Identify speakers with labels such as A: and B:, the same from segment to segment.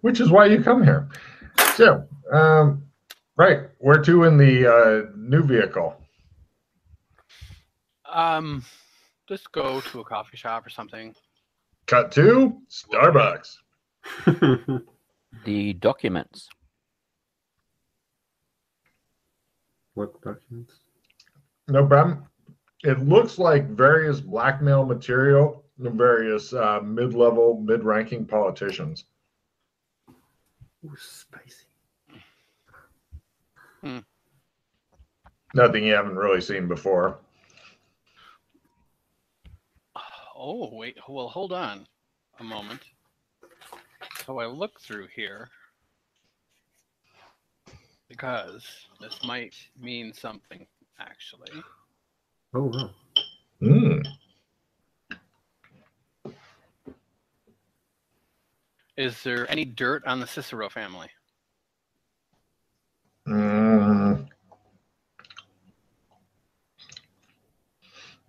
A: which is why you come here. So, right, where to in the new vehicle?
B: Just go to a coffee shop or something.
A: Cut to Starbucks.
C: The documents.
D: What documents?
A: No problem. It looks like various blackmail material and various mid-level, mid-ranking politicians.
D: Ooh, spicy.
A: Nothing you haven't really seen before.
B: Oh, wait. Well, hold on a moment. So I look through here because this might mean something, actually.
D: Oh, wow.
A: Mm.
B: Is there any dirt on the Cicero family?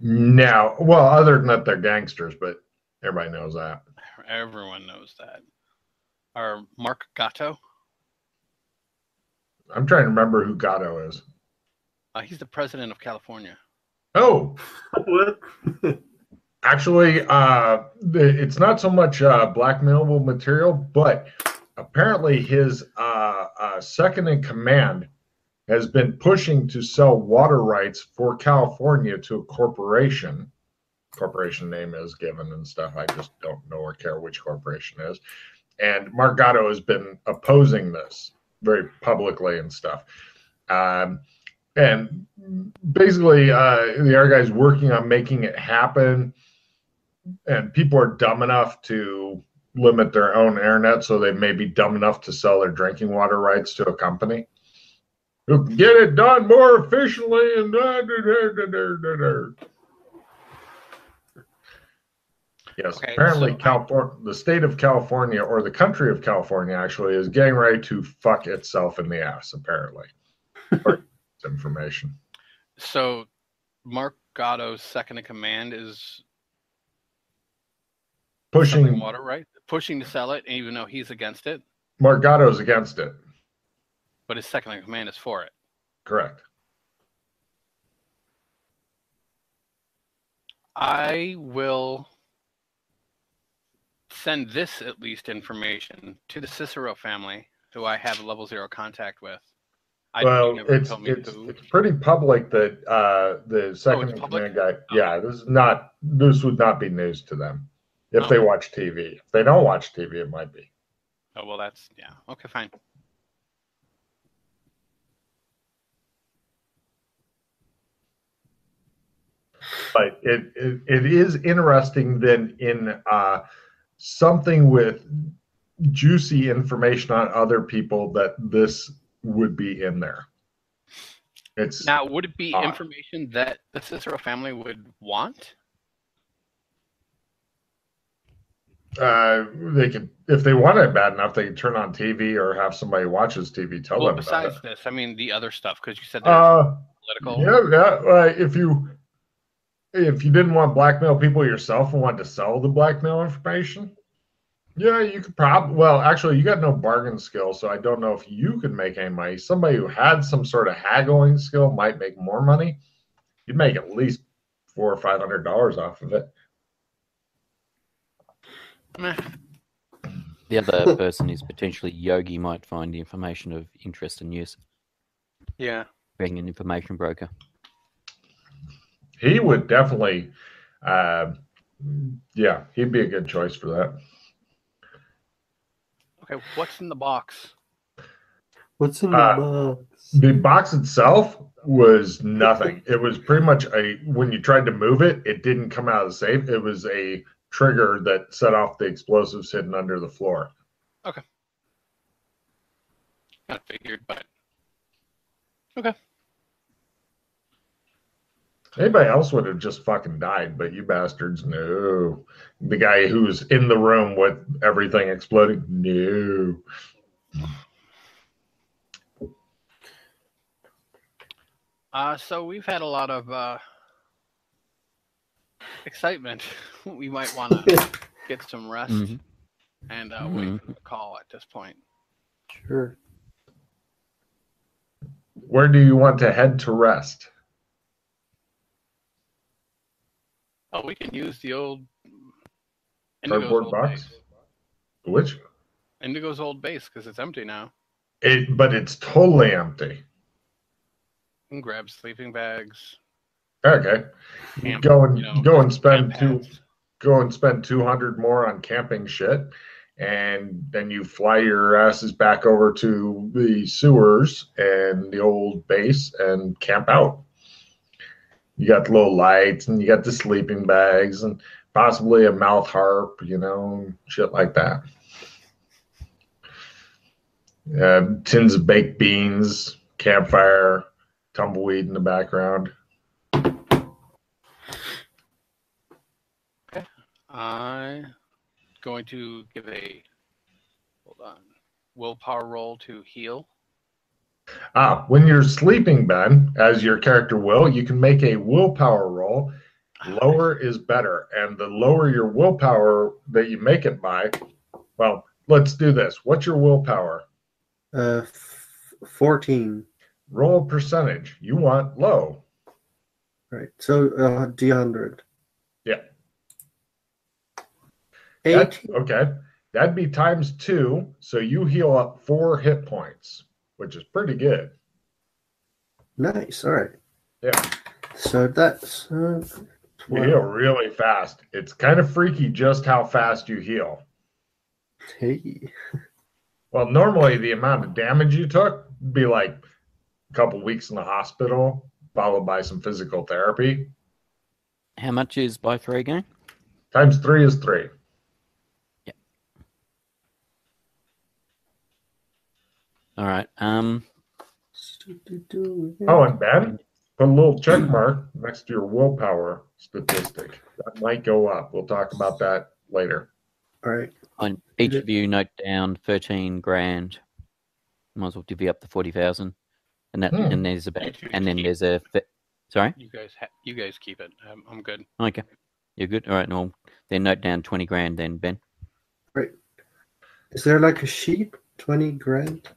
A: No. Well, other than that, they're gangsters, but everybody knows that.
B: Everyone knows that. Or Mark Gatto?
A: I'm trying to remember who Gatto is.
B: He's the president of California.
A: Oh,
D: What?
A: actually, it's not so much blackmailable material, but apparently his second in command has been pushing to sell water rights for California to a corporation. Corporation name is given and stuff. I just don't know or care which corporation it is. And Mark Gatto has been opposing this very publicly and stuff. And basically, the other guy's working on making it happen. And people are dumb enough to limit their own internet, so they may be dumb enough to sell their drinking water rights to a company who can get it done more efficiently and yes,
B: Okay,
A: apparently
B: so
A: California, the state of California, or the country of California, actually, is getting ready to fuck itself in the ass, apparently. Information.
B: So Mark Gatto's second in command is
A: Pushing
B: selling water, right? Pushing to sell it, even though he's against it.
A: Mark Gatto's against it.
B: But his second in command is for it.
A: Correct.
B: I will send this, at least, information to the Cicero family, who I have a level 0 contact with.
A: Well, it's pretty public that the second in command guy. Yeah, this would not be news to them if they watch TV. If they don't watch TV, it might be.
B: Oh, well, that's, yeah. Okay, fine.
A: But it is interesting then in something with juicy information on other people that this would be in there. It's
B: now, would it be information that the Cicero family would want?
A: They could, if they want it bad enough, they can turn on TV or have somebody watches TV tell them about it.
B: Besides this, I mean the other stuff, because you said there's political.
A: Yeah. If you didn't want to blackmail people yourself and wanted to sell the blackmail information, yeah, you could probably. Well, actually, you got no bargain skill, so I don't know if you could make any money. Somebody who had some sort of haggling skill might make more money. You'd make at least $400 or $500 off of it.
C: The other person is potentially Yogi might find the information of interest and use.
B: Yeah.
C: Being an information broker.
A: He would definitely, yeah, he'd be a good choice for that.
B: Okay, what's in the box?
D: What's in the box?
A: The box itself was nothing. It was pretty much when you tried to move it, it didn't come out of the safe. It was a trigger that set off the explosives hidden under the floor.
B: Okay. Kind of figured, but okay.
A: Anybody else would have just fucking died, but you bastards, no. The guy who's in the room with everything exploding, no.
B: So we've had a lot of excitement. We might want to get some rest.
C: Mm-hmm.
B: and wait for the call at this point.
D: Sure.
A: Where do you want to head to rest?
B: Oh, we can use the old
A: Cardboard
B: old
A: box?
B: base.
A: Which?
B: Indigo's old base because it's empty now.
A: But it's totally empty.
B: You can grab sleeping bags.
A: Okay.
B: Camp,
A: Go and spend
B: camp pads.
A: go and spend 200 more on camping shit, and then you fly your asses back over to the sewers and the old base and camp out. You got the little lights, and you got the sleeping bags, and possibly a mouth harp, shit like that. Tins of baked beans, campfire, tumbleweed in the background.
B: Okay. I'm going to give a willpower roll to heal.
A: When you're sleeping, Ben, as your character will, you can make a willpower roll. Lower is better, and the lower your willpower that you make it by, well, let's do this. What's your willpower?
D: 14.
A: Roll a percentage. You want low.
D: Right. So D100.
A: Yeah.
D: 18.
A: Okay. That'd be times 2, so you heal up 4 hit points, which is pretty good.
D: Nice. All right.
A: Yeah.
D: So that's
A: You heal really fast. It's kind of freaky just how fast you heal.
D: Hey.
A: Well, normally the amount of damage you took would be like a couple weeks in the hospital, followed by some physical therapy.
C: How much is by 3 again?
A: Times 3 is 3.
C: Yeah. All right.
A: Oh, and Ben, put a little check mark next to your willpower statistic. That might go up. We'll talk about that later.
D: All right.
C: On each of you, note down 13 grand. Might as well divvy up the 40,000, and that, and there's about, and then there's a. Sorry.
B: You guys keep it. I'm good.
C: Okay, you're good. All right, no. Then note down 20 grand. Then Ben.
D: Right. Is there like a sheet? 20 grand?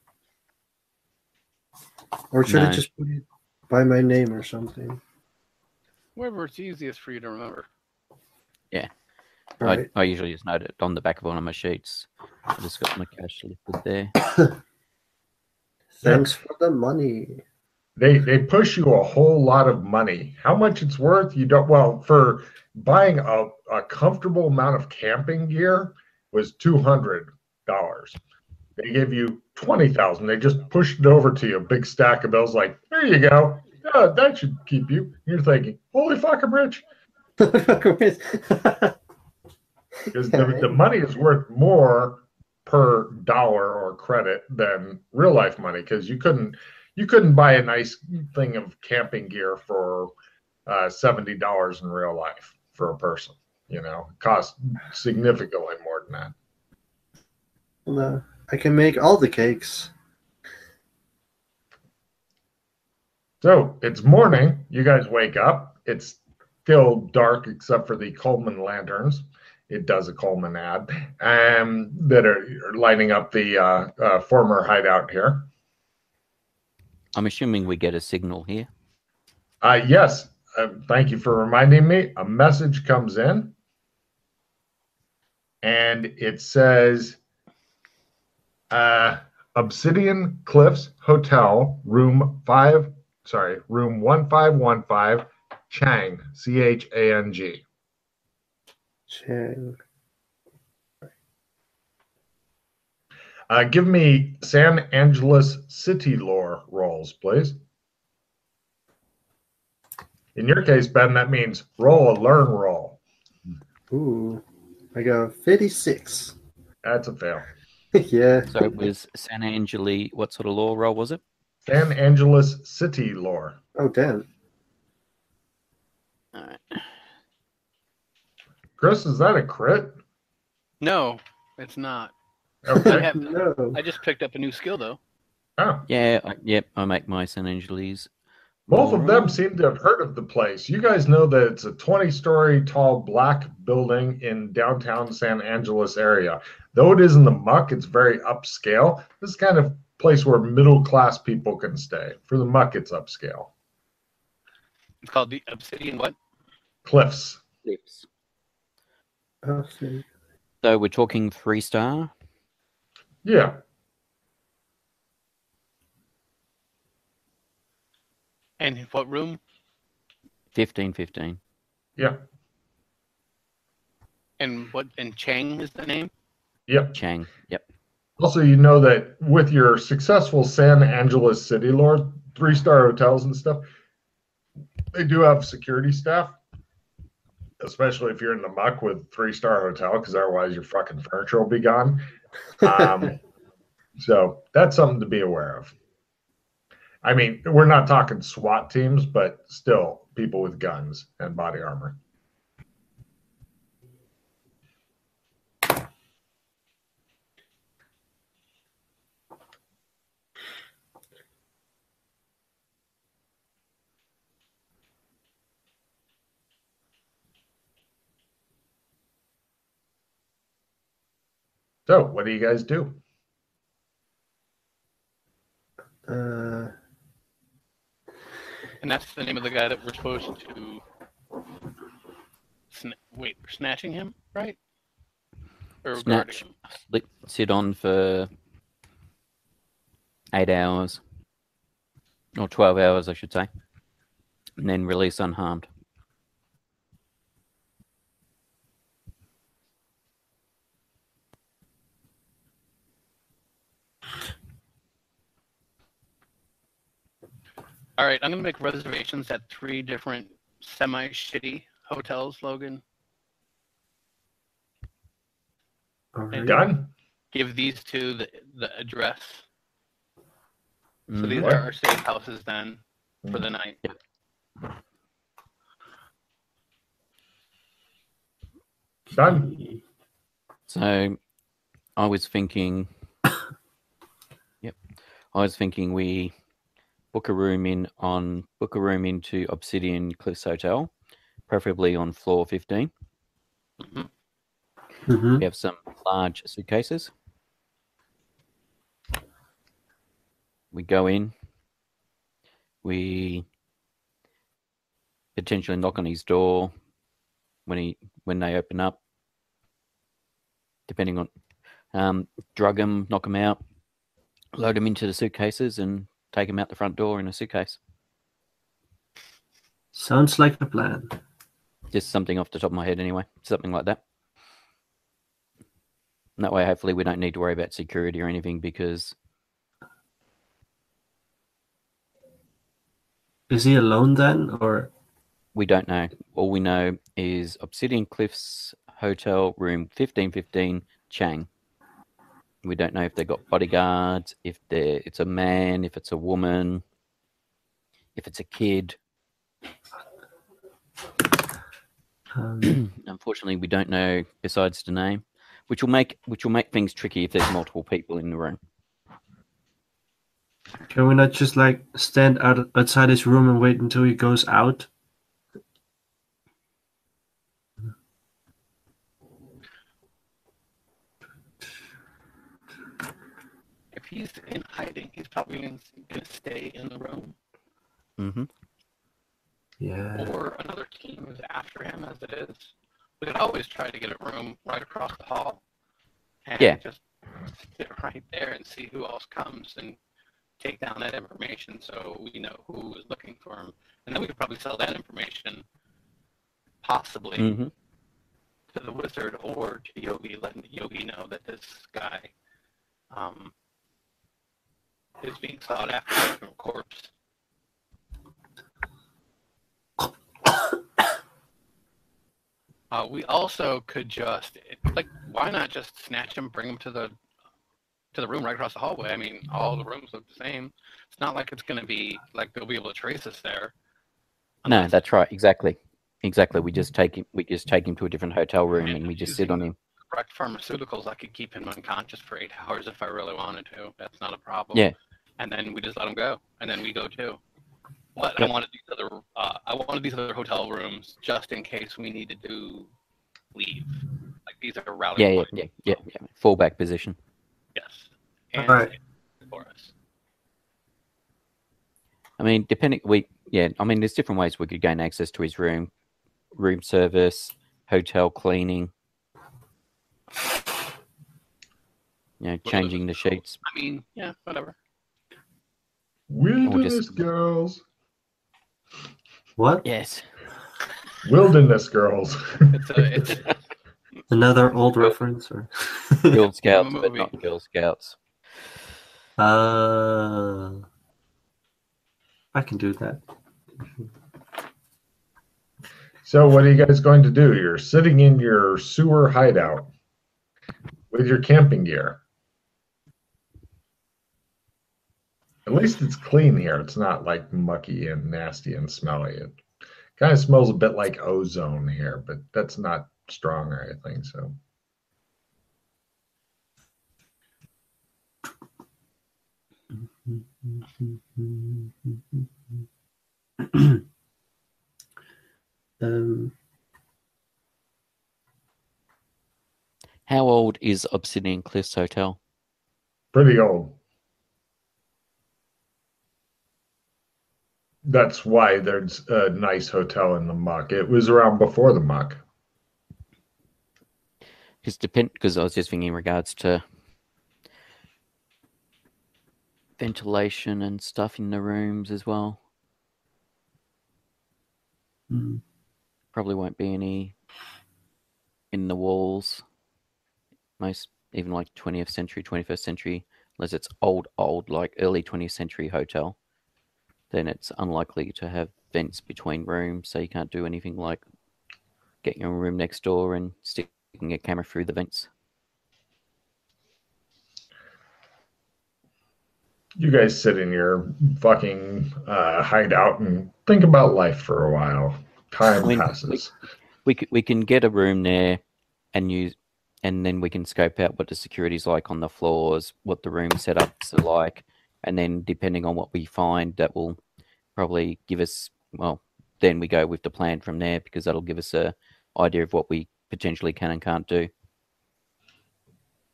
D: Or should I just put it by my name or something?
B: Wherever it's easiest for you to remember.
C: Yeah.
D: Right.
C: I usually just note it on the back of one of my sheets. I just got my cash listed there.
D: Thanks for the money.
A: They push you a whole lot of money. How much it's worth, you don't. Well, for buying a comfortable amount of camping gear was $200. They give you 20,000. They just pushed it over to you, a big stack of bills. Like, there you go. Yeah, that should keep you. You're thinking, holy fuck, I'm rich. Because the money is worth more per dollar or credit than real life money, because you couldn't buy a nice thing of camping gear for $70 in real life for a person. It costs significantly more than that.
D: No, I can make all the cakes.
A: So it's morning. You guys wake up. It's still dark except for the Coleman lanterns. It does a Coleman ad that are lighting up the former hideout here.
C: I'm assuming we get a signal here.
A: Yes. Thank you for reminding me. A message comes in, and it says, Obsidian Cliffs Hotel, room 1515, Chang, Chang.
D: Chang.
A: Give me San Angeles city lore rolls, please. In your case, Ben, that means roll a learn roll.
D: Ooh, I got 56.
A: That's a fail.
D: Yeah.
C: So it was San Angeli. What sort of lore roll was it?
A: San Angeles city lore.
D: Oh, damn.
C: All right.
A: Chris, is that a crit?
B: No, it's not.
A: Okay.
D: No.
B: I just picked up a new skill though.
A: Oh.
C: Yeah. Yep. I make my San Angeles
A: Most of them seem to have heard of the place. You guys know that it's a 20-story tall black building in downtown San Angeles area. Though it is in the muck, it's very upscale. This is kind of place where middle-class people can stay. For the muck, it's upscale.
B: It's called the Obsidian what?
A: Cliffs.
C: Cliffs.
D: Okay.
C: So we're talking 3-star.
A: Yeah.
B: And what room?
C: 1515.
A: Yeah.
B: And what? And Chang is the name?
A: Yep.
C: Chang. Yep.
A: Also, you know that with your successful San Angeles City Lord 3-star hotels and stuff, they do have security staff, especially if you're in the muck with 3-star hotel, because otherwise your fucking furniture will be gone. So that's something to be aware of. I mean, we're not talking SWAT teams, but still people with guns and body armor. So, what do you guys do?
B: And that's the name of the guy that we're supposed to we're snatching him, right? Or guarding him?
C: Sit on for 8 hours. Or 12 hours, I should say. And then release unharmed.
B: All right, I'm going to make reservations at 3 different semi-shitty hotels, Logan.
D: Alright.
A: Done?
B: Give these 2 the address. So these
A: What?
B: are our safe houses then for the night.
A: Done.
C: So I was thinking, we book a room into Obsidian Cliffs Hotel, preferably on floor 15.
D: Mm-hmm.
C: We have some large suitcases. We go in. We potentially knock on his door when they open up, depending on drug him, knock him out, load him into the suitcases, and take him out the front door in a suitcase.
D: Sounds like a plan.
C: Just something off the top of my head, anyway. Something like that. And that way, hopefully, we don't need to worry about security or anything, because
D: Is he alone then, or
C: we don't know. All we know is Obsidian Cliffs Hotel Room 1515 Chang. We don't know if they've got bodyguards, if it's a man, if it's a woman, if it's a kid. Unfortunately, we don't know besides the name, which will make things tricky if there's multiple people in the room.
D: can we not just like stand outside his room and wait until he goes out?
B: If he's in hiding, he's probably going to stay in the room.
C: Mm-hmm.
D: Yeah.
B: Or another team is after him as it is. We could always try to get a room right across the hall and just sit right there and see who else comes and take down that information so we know who is looking for him. And then we could probably sell that information possibly to the wizard or to Yogi, letting Yogi know that this guy is being sought after from a corpse. We also could just, why not just snatch him, bring him to the room right across the hallway? I mean, all the rooms look the same. It's not like it's going to be like they'll be able to trace us there.
C: No, that's right. Exactly. We just take him to a different hotel room and we just sit on him.
B: Correct pharmaceuticals, I could keep him unconscious for 8 hours if I really wanted to. That's not a problem.
C: Yeah.
B: And then we just let him go, and then we go too. But
C: Yep.
B: I wanted these other hotel rooms just in case we needed to leave. Like these are routing
C: Yeah,
B: points.
C: yeah. Fallback position.
B: Yes. And
D: Alright.
B: for us.
C: I mean, there's different ways we could gain access to his room service, hotel cleaning, changing the sheets.
B: I mean, yeah, whatever.
A: Wilderness girls.
D: What?
C: Yes.
A: Wilderness girls.
B: It's
D: Another old reference, or?
C: Girl Scouts, but
B: movie.
C: not Girl Scouts.
D: I can do that.
A: So what are you guys going to do? You're sitting in your sewer hideout with your camping gear. At least it's clean here. It's not like mucky and nasty and smelly. It kind of smells a bit like ozone here, but that's not strong or anything. So
C: How old is Obsidian Cliffs Hotel?
A: pretty old. That's why there's a nice hotel in the muck. It was around before the muck.
C: Because I was just thinking in regards to ventilation and stuff in the rooms as well. Probably won't be any in the walls. Most, even like 20th century, 21st century, unless it's old, like early 20th century hotel, then it's unlikely to have vents between rooms, so you can't do anything like getting a room next door and sticking a camera through the vents.
A: You guys sit in your fucking hideout and think about life for a while. Time passes.
C: We can get a room there and then we can scope out what the security's like on the floors, what the room setups are like, and then depending on what we find, that will probably give us, well, then we go with the plan from there, because that'll give us a idea of what we potentially can and can't do.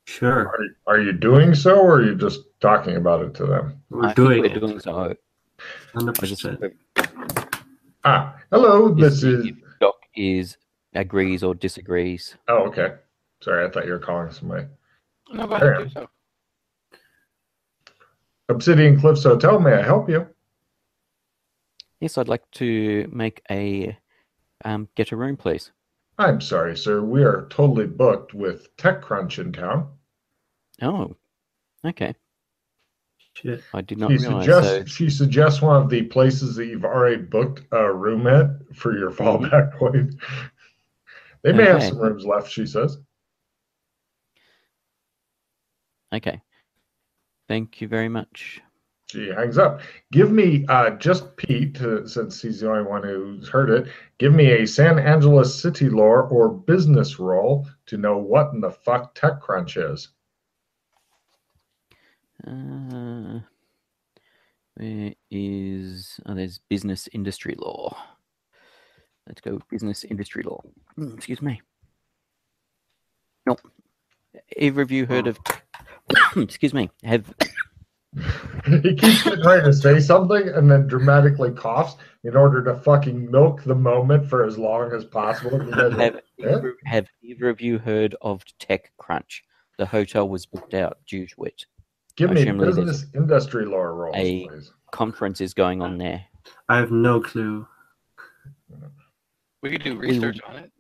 D: Sure.
A: Are you doing so, or are you just talking about it to them?
D: We're doing it.
C: Doing so.
D: 100%.
A: Hello. This is.
C: If Doc agrees or disagrees.
A: Oh, okay. Sorry, I thought you were calling somebody.
B: No, go ahead. Do so.
A: Obsidian Cliffs Hotel. May I help you?
C: Yes, I'd like to make a get a room, please.
A: I'm sorry, sir. We are totally booked with TechCrunch in town.
C: Oh, okay.
D: Shit.
C: I did not realize.
A: She suggests one of the places that you've already booked a room at for your fallback point. They may have some rooms left, she says.
C: Okay. Thank you very much.
A: She hangs up. Give me, just Pete, since he's the only one who's heard it, give me a San Angeles city lore or business roll to know what in the fuck TechCrunch is.
C: Where is... Oh, there's business industry law. Let's go with business industry law. Excuse me. Nope. Either of you heard of... Excuse me. Have...
A: He keeps trying to say something and then dramatically coughs in order to fucking milk the moment for as long as possible.
C: Have either of you heard of TechCrunch? The hotel was booked out due to it.
A: Give me business industry lore rolls, please.
C: Conference is going on there.
D: I have no clue.
B: We could do research on it.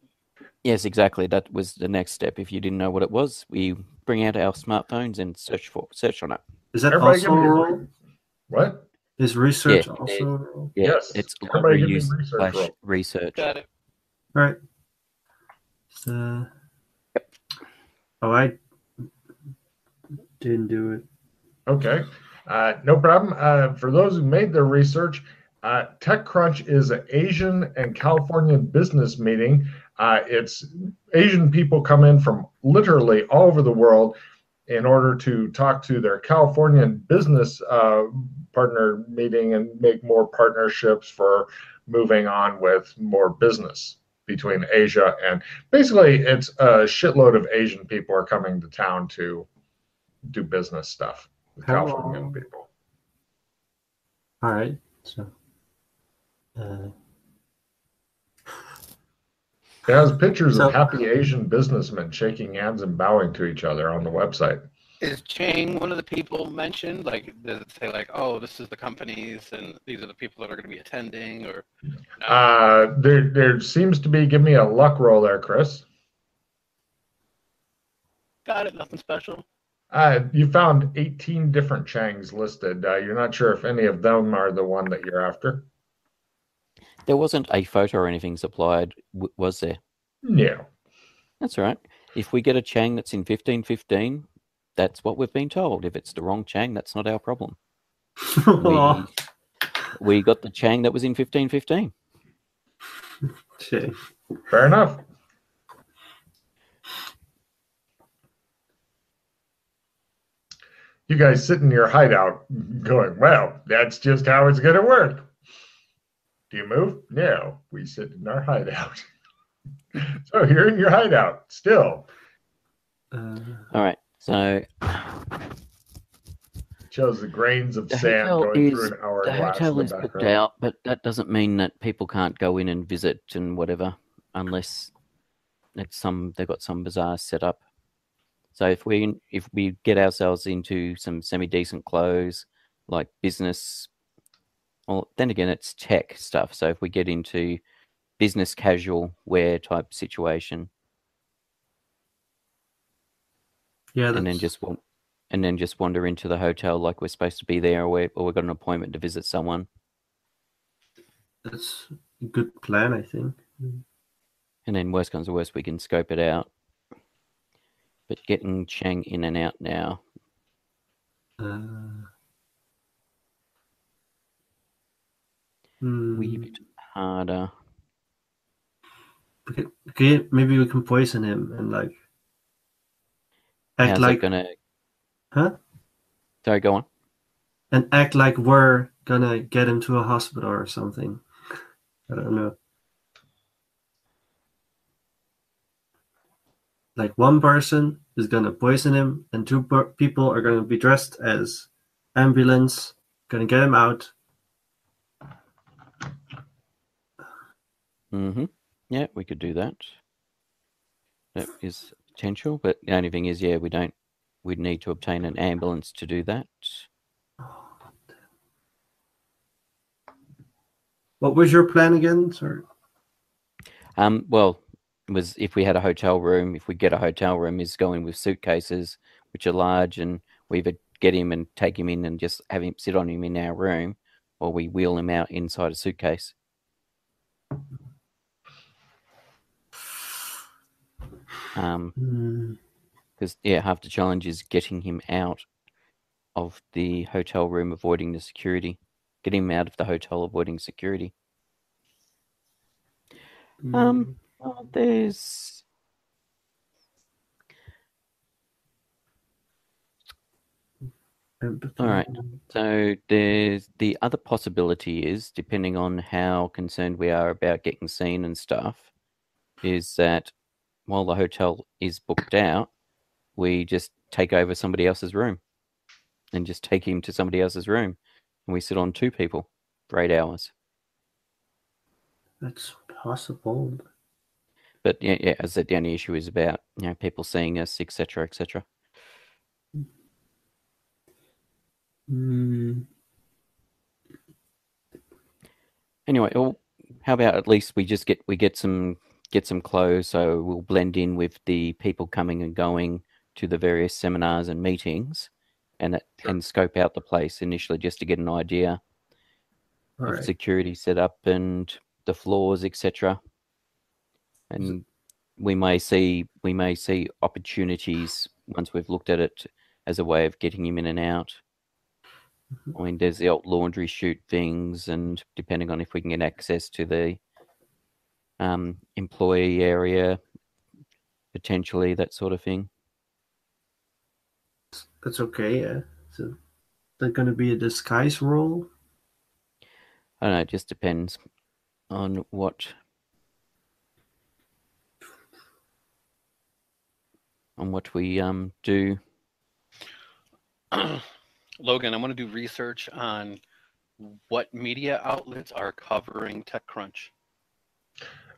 C: Yes, exactly. That was the next step. If you didn't know what it was, we bring out our smartphones and search on it.
D: Is that
A: Everybody
D: also a role?
A: What?
D: Is research also a role?
C: Yeah,
A: Yes.
C: it's
A: Everybody
C: library
A: give me
C: use
A: research roll.
C: / research.
B: Got it.
D: All right. So, oh, I didn't do it.
A: Okay. No problem. For those who made their research, TechCrunch is an Asian and Californian business meeting. It's Asian people come in from literally all over the world. in order to talk to their Californian business partner meeting and make more partnerships for moving on with more business between Asia and basically it's a shitload of Asian people are coming to town to do business stuff with Californian people.
D: All right. So,
A: it has pictures of happy Asian businessmen shaking hands and bowing to each other on the website.
B: Is Chang one of the people mentioned? Like, does it say like, oh, this is the companies and these are the people that are going to be attending, or no?
A: There seems to be. Give me a luck roll there, Chris.
B: Got it. Nothing special.
A: You found 18 different Changs listed. You're not sure if any of them are the one that you're after.
C: There wasn't a photo or anything supplied, was there?
A: No.
C: That's all right. If we get a Chang that's in 1515, that's what we've been told. If it's the wrong Chang, that's not our problem. We got the Chang that was in 1515.
A: Fair enough. You guys sit in your hideout going, well, that's just how it's going to work. Do you move? No, we sit in our hideout. So you're in your hideout still.
C: All right, so
A: shows the grains of sand going through an hourglass.
C: The hotel is booked out, but that doesn't mean that people can't go in and visit and whatever, unless it's they've got some bizarre setup. So if we get ourselves into some semi-decent clothes, like business, well, then again, it's tech stuff. So if we get into business casual wear type situation, and then just wander into the hotel like we're supposed to be there, or we've got an appointment to visit someone.
D: That's a good plan, I think.
C: And then worst comes to worst, we can scope it out. But getting Chang in and out now. Wee bit harder.
D: Okay, maybe we can poison him and like act
C: How's
D: like
C: it gonna?
D: Huh?
C: Sorry, go on.
D: And act like we're gonna get him to a hospital or something. I don't know. Like one person is gonna poison him, and two people are gonna be dressed as ambulance, gonna get him out.
C: Yeah, we could do that. That is potential, but the only thing is, yeah, we'd need to obtain an ambulance to do that.
D: What was your plan again? Sorry.
C: Well, it was if we had a hotel room, if we get a hotel room, is going with suitcases, which are large, and we either get him and take him in and just have him sit on him in our room, or we wheel him out inside a suitcase. Because half the challenge is getting him out of the hotel room, avoiding the security. Get him out of the hotel, avoiding security. Well, there's all right. So there's the other possibility is, depending on how concerned we are about getting seen and stuff, is that while the hotel is booked out, we just take over somebody else's room and just take him to somebody else's room, and we sit on 2 people for 8 hours.
D: That's possible.
C: But yeah, as I said, the only issue is about people seeing us, etc., etc. Anyway, how about at least we just get some clothes, so we'll blend in with the people coming and going to the various seminars and meetings, and scope out the place initially just to get an idea of security setup and the floors, etc. And we may see opportunities once we've looked at it as a way of getting him in and out. I mean, there's the old laundry chute things, and depending on if we can get access to the employee area, potentially that sort of thing.
D: That's okay, yeah. So that gonna be a disguise role?
C: I don't know. It just depends on what we do.
B: Logan, I'm going to do research on what media outlets are covering TechCrunch.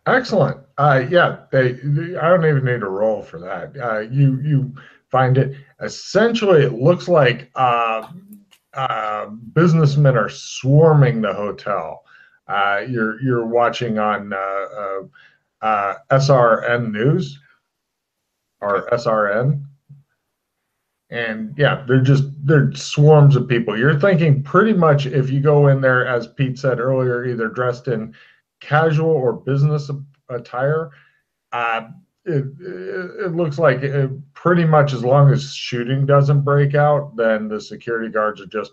A: Excellent. Yeah, I don't even need a roll for that. You find it. Essentially, it looks like businessmen are swarming the hotel. You're watching on SRN News or SRN. And yeah, they're swarms of people. You're thinking pretty much if you go in there, as Pete said earlier, either dressed in casual or business attire, it looks like pretty much as long as shooting doesn't break out, then the security guards are just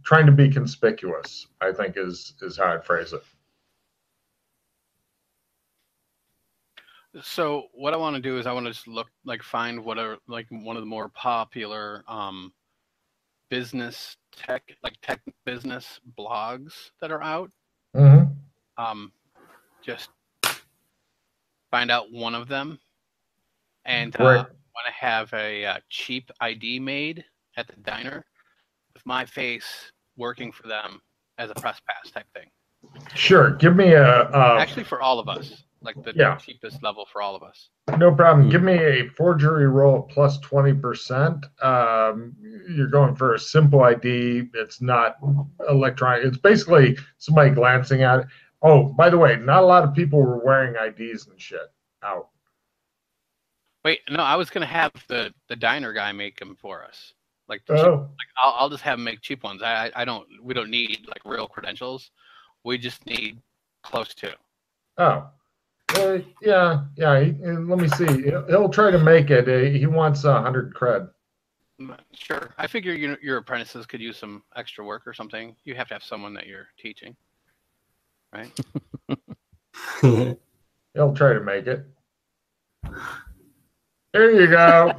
A: trying to be conspicuous, I think is how I'd phrase it.
B: So what I want to do is I want to just find what are like one of the more popular business tech business blogs that are out.
A: Mm-hmm.
B: Just find out one of them, and
A: Right.
B: want to have a cheap ID made at the diner with my face working for them as a press pass type thing.
A: Sure. Give me
B: actually for all of us, like the cheapest level for all of us.
A: No problem. Give me a forgery roll at plus 20%. You're going for a simple ID. It's not electronic. It's basically somebody glancing at it. Oh, by the way, not a lot of people were wearing IDs and shit out.
B: Wait, no, I was gonna have the diner guy make them for us. I'll just have him make cheap ones. We don't need like real credentials. We just need close to.
A: Oh. Yeah. Let me see. He'll try to make it. He wants 100 cred.
B: Sure. I figure your apprentices could use some extra work or something. You have to have someone that you're teaching, right?
A: He'll try to make it. There you go.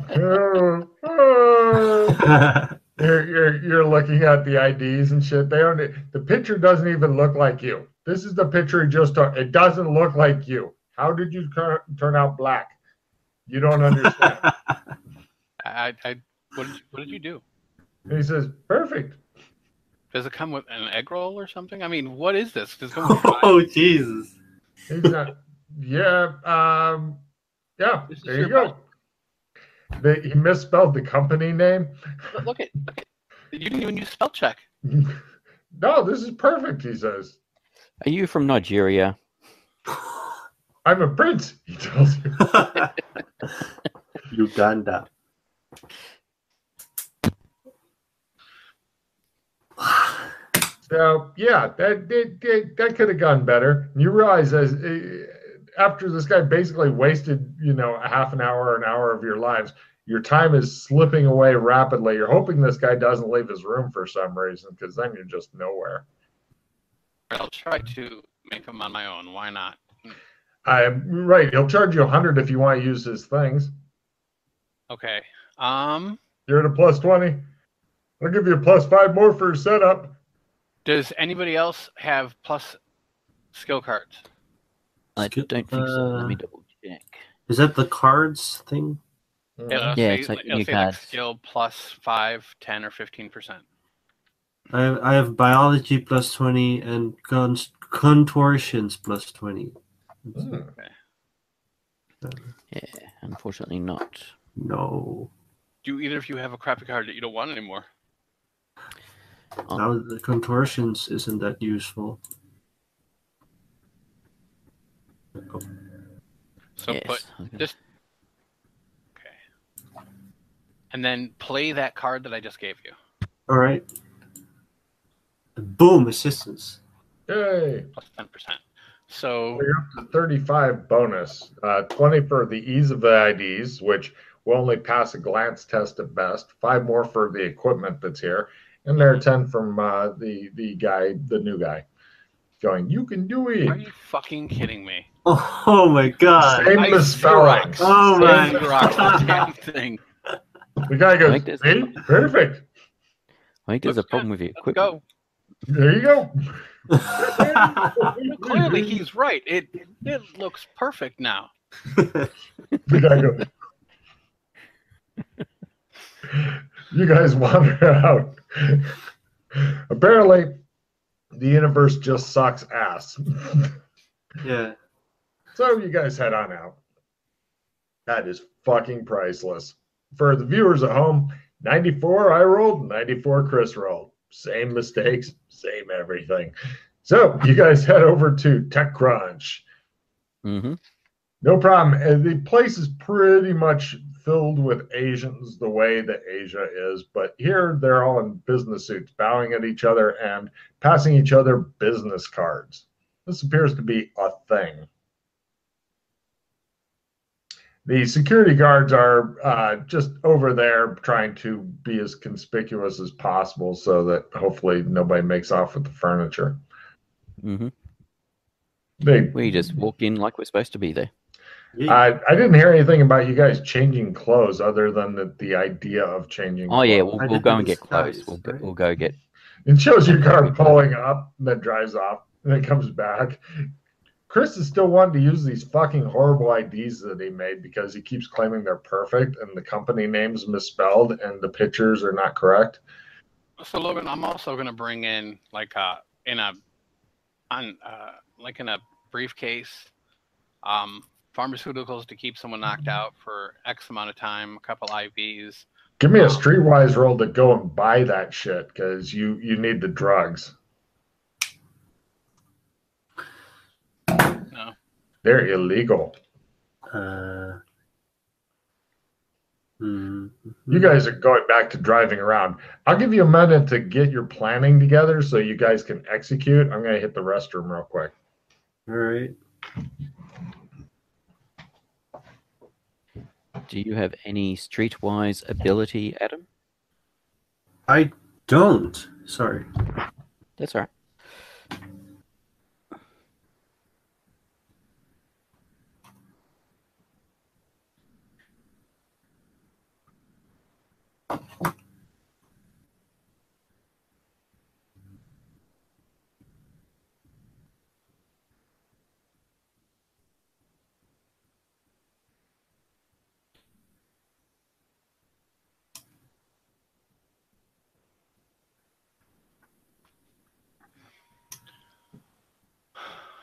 A: You're looking at the IDs and shit. The picture doesn't even look like you. This is the picture he just took. It doesn't look like you. How did you turn out black? You don't understand.
B: What did you do?
A: And he says, perfect.
B: Does it come with an egg roll or something? I mean, what is this?
D: Oh, Jesus.
A: He's not. Yeah. There you go. He misspelled the company name.
B: Look at you didn't even use spell check.
A: No, this is perfect, he says.
C: Are you from Nigeria?
A: I'm a prince, he tells you.
D: Uganda.
A: So yeah, that could have gone better. You realize after this guy basically wasted, a half an hour or an hour of your lives, your time is slipping away rapidly. You're hoping this guy doesn't leave his room for some reason, because then you're just nowhere.
B: I'll try to make them on my own. Why not?
A: Right. He'll charge you 100 if you want to use his things.
B: Okay.
A: You're at a plus 20. I'll give you a plus 5 more for setup.
B: Does anybody else have plus skill cards?
C: I don't think so. Let me double check.
D: Is that the cards thing?
C: It's like new cards.
B: Like skill plus 5, 10, or 15%.
D: I have biology plus 20 and contortions plus 20.
B: Okay.
C: Yeah, unfortunately not.
D: No.
B: Do either of you have a crappy card that you don't want anymore?
D: Now the contortions isn't that useful.
B: So
C: yes.
B: just okay, and then play that card that I just gave you.
D: All right. Boom! Assistance.
A: Yay!
B: Plus 10%. So
A: you're up to 35 bonus. 20 for the ease of the IDs, which will only pass a glance test at best. 5 more for the equipment that's here. And there are 10 from the new guy, going, you can do it.
B: Are you fucking kidding me?
D: Oh my god.
A: Same misspelling.
D: Oh my
B: god. Damn thing.
A: The guy
C: I
A: goes,
C: think there's,
A: "See? Perfect.
C: I think there's a
B: Looks
C: problem
B: good.
C: with your
B: Let's
C: equipment.
B: go.
A: There you go."
B: Clearly, he's right. It looks perfect now.
A: The guy goes, "You guys wander out. Apparently, the universe just sucks ass."
D: Yeah.
A: So you guys head on out. That is fucking priceless. For the viewers at home, 94 I rolled, 94 Chris rolled. Same mistakes, same everything. So you guys head over to TechCrunch.
C: Mm-hmm.
A: No problem. The place is pretty much filled with Asians the way that Asia is, but here they're all in business suits, bowing at each other and passing each other business cards. This appears to be a thing. The security guards are just over there trying to be as conspicuous as possible so that hopefully nobody makes off with the furniture.
C: Mm-hmm.
A: They,
C: We just walk in like we're supposed to be there.
D: Yeah.
A: I didn't hear anything about you guys changing clothes other than the idea of changing
C: Oh
A: clothes.
C: yeah,
D: I
C: we'll
D: did
C: go
D: the
C: and get clothes.
D: disguise,
C: We'll
D: right?
C: go get.
A: It shows your car
C: Good.
A: pulling up and then drives off and then comes back. Chris is still wanting to use these fucking horrible IDs that he made because he keeps claiming they're perfect and the company name's misspelled and the pictures are not correct.
B: So Logan, I'm also gonna bring in like in a briefcase, pharmaceuticals to keep someone knocked out for X amount of time, a couple IVs.
A: Give me a streetwise roll to go and buy that shit because you need the drugs.
B: No.
A: They're illegal. You guys are going back to driving around. I'll give you a minute to get your planning together so you guys can execute. I'm going to hit the restroom real quick.
D: All right.
C: Do you have any streetwise ability, Adam?
D: I don't. Sorry.
C: That's all right.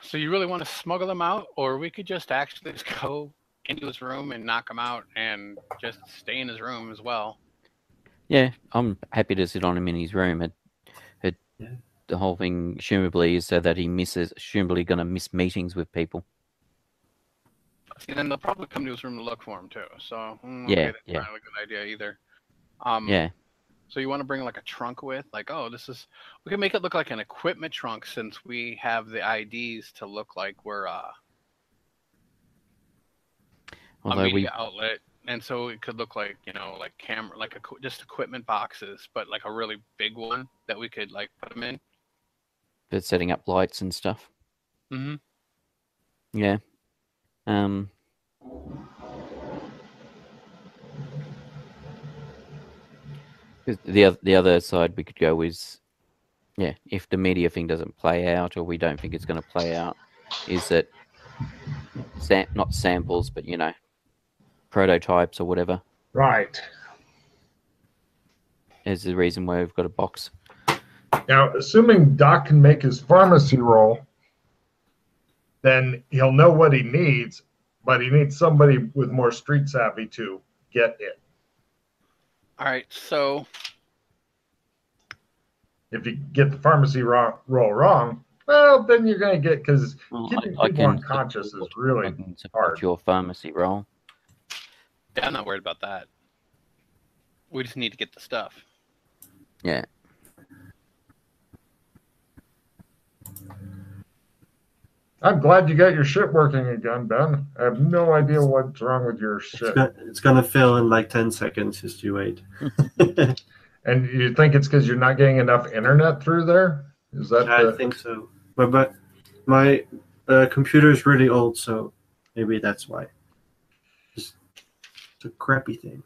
B: So you really want to smuggle them out, or we could just actually just go into his room and knock him out and just stay in his room as well.
C: Yeah, I'm happy to sit on him in his room.
D: Yeah.
C: The whole thing, assumably, is so that he assumably going to miss meetings with people.
B: See, then they'll probably come to his room to look for him too. So
C: Yeah,
B: that's
C: yeah.
B: not a good idea either.
C: Yeah.
B: So you want to bring like a trunk with, like, we can make it look like an equipment trunk since we have the IDs to look like we're a media outlet, and so it could look like like camera, like just equipment boxes, but like a really big one that we could like put them in.
C: For setting up lights and stuff.
B: Mm-hmm.
C: Yeah. The other side we could go is, if the media thing doesn't play out or we don't think it's going to play out, is that not samples, but prototypes or whatever.
A: Right.
C: Is the reason why we've got a box.
A: Now, assuming Doc can make his pharmacy roll, then he'll know what he needs, but he needs somebody with more street savvy to get it.
B: All right, so
A: if you get the pharmacy roll wrong, well, then you're going to get, because keeping people unconscious is really hard.
C: Your pharmacy roll.
B: Yeah, I'm not worried about that. We just need to get the stuff.
C: Yeah.
A: I'm glad you got your shit working again, Ben. I have no idea what's wrong with your shit.
D: It's gonna fill in like 10 seconds. Just you wait.
A: And you think it's because you're not getting enough internet through there? Is that?
D: I think so. But my computer is really old, so maybe that's why. It's a crappy thing.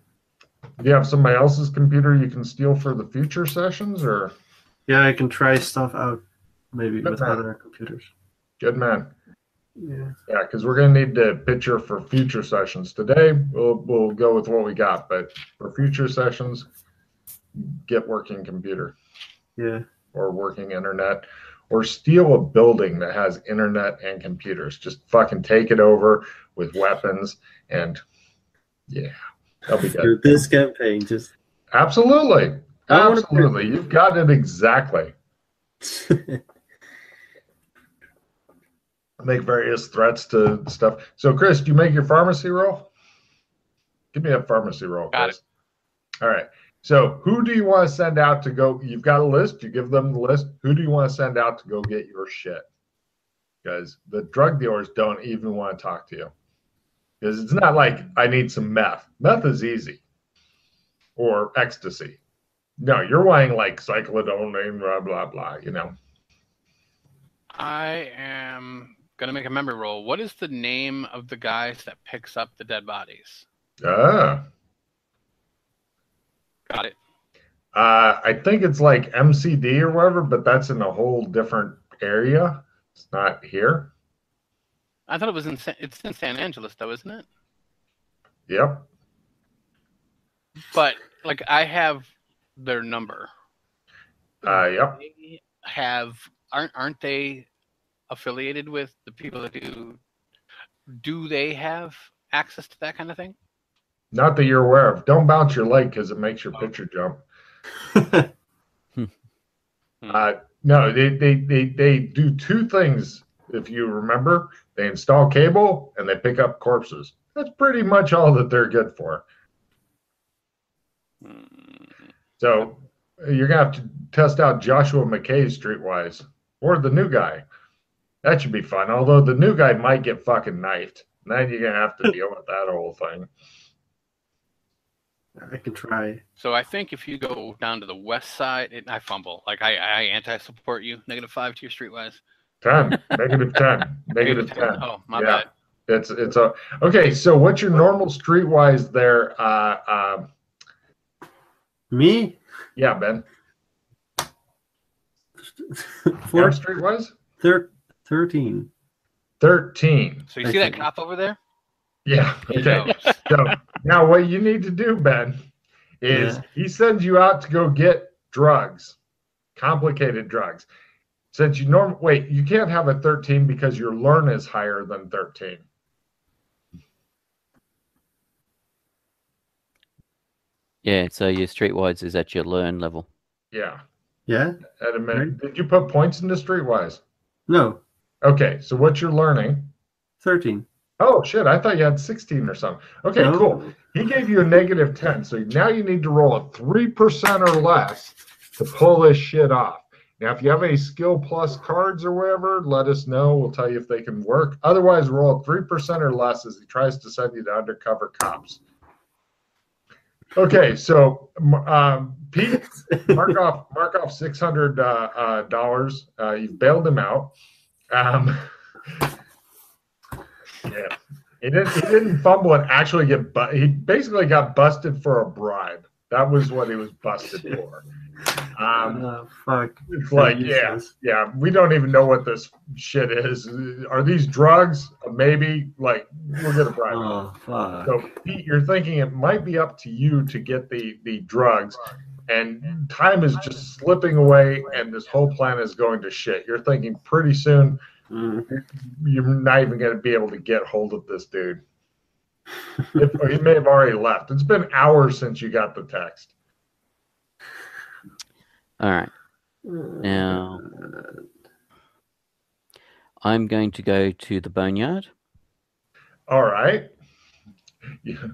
A: Do you have somebody else's computer you can steal for the future sessions, or?
D: Yeah, I can try stuff out maybe
A: Good
D: with
A: man.
D: other computers.
A: Good man.
D: Yeah.
A: Yeah, because we're gonna need the picture for future sessions. Today, we'll go with what we got, but for future sessions, get working computer
D: Yeah.
A: or working internet, or steal a building that has internet and computers. Just fucking take it over with weapons, and yeah, that'll be good.
D: Through this campaign, just
A: Absolutely,
D: I wanna
A: absolutely. You've got it exactly. Make various threats to stuff. So, Chris, do you make your pharmacy roll? Give me a pharmacy roll,
B: Got
A: Chris. All right. So, who do you want to send out to go? You've got a list. You give them the list. Who do you want to send out to go get your shit? Because the drug dealers don't even want to talk to you. Because it's not like I need some meth. Meth is easy. Or ecstasy. No, you're wanting like cyclodone, blah, blah, blah, you know.
B: I am gonna make a memory roll. What is the name of the guys that picks up the dead bodies?
A: Ah.
B: Got it.
A: I think it's like MCD or whatever, but that's in a whole different area. It's not here.
B: I thought it was it's in San Angeles though, isn't it?
A: Yep.
B: But like I have their number.
A: Yep.
B: They aren't they affiliated with the people that do they have access to that kind of thing?
A: Not that you're aware of. Don't bounce your leg because it makes your picture jump. No, they do two things. If you remember, they install cable and they pick up corpses. That's pretty much all that they're good for. So you're gonna have to test out Joshua McKay's Streetwise or the new guy. That should be fun. Although the new guy might get fucking knifed. Then you're gonna have to deal with that whole thing.
D: I can try.
B: So I think if you go down to the west side, I fumble. Like I anti-support you. -5 to your Streetwise.
A: 10, -10, -10.
B: Oh, my bad.
A: It's a okay. So what's your normal Streetwise there?
D: Me?
A: Yeah, Ben.
D: For
A: Streetwise?
D: 13.
A: 13.
B: So you see that cop over there?
A: Yeah. Okay. So now what you need to do, Ben, is he sends you out to go get drugs, complicated drugs. Since you you can't have a 13 because your learn is higher than 13.
C: Yeah, so your Streetwise is at your learn level.
A: Yeah.
D: Yeah?
A: At a minute. Did you put points into Streetwise?
D: No.
A: Okay, so what's your learning?
D: 13.
A: Oh, shit, I thought you had 16 or something. Okay,
D: No.
A: cool. He gave you a -10, so now you need to roll a 3% or less to pull this shit off. Now, if you have any skill plus cards or whatever, let us know. We'll tell you if they can work. Otherwise, roll 3% or less as he tries to send you to undercover cops. Okay, so Pete, mark off $600. You've bailed him out. Yeah, he didn't fumble and actually get he basically got busted for a bribe. That was what he was busted for.
D: Fuck.
A: It's like, yeah, we don't even know what this shit is. Are these drugs? Maybe. Like, we'll get a bribe.
D: Oh, fuck.
A: So, Pete, you're thinking it might be up to you to get the drugs, and time is just slipping away, and this whole plan is going to shit. You're thinking pretty soon you're not even going to be able to get hold of this dude. He may have already left. It's been hours since you got the text.
C: All right. Now, I'm going to go to the boneyard.
A: All right. Yeah.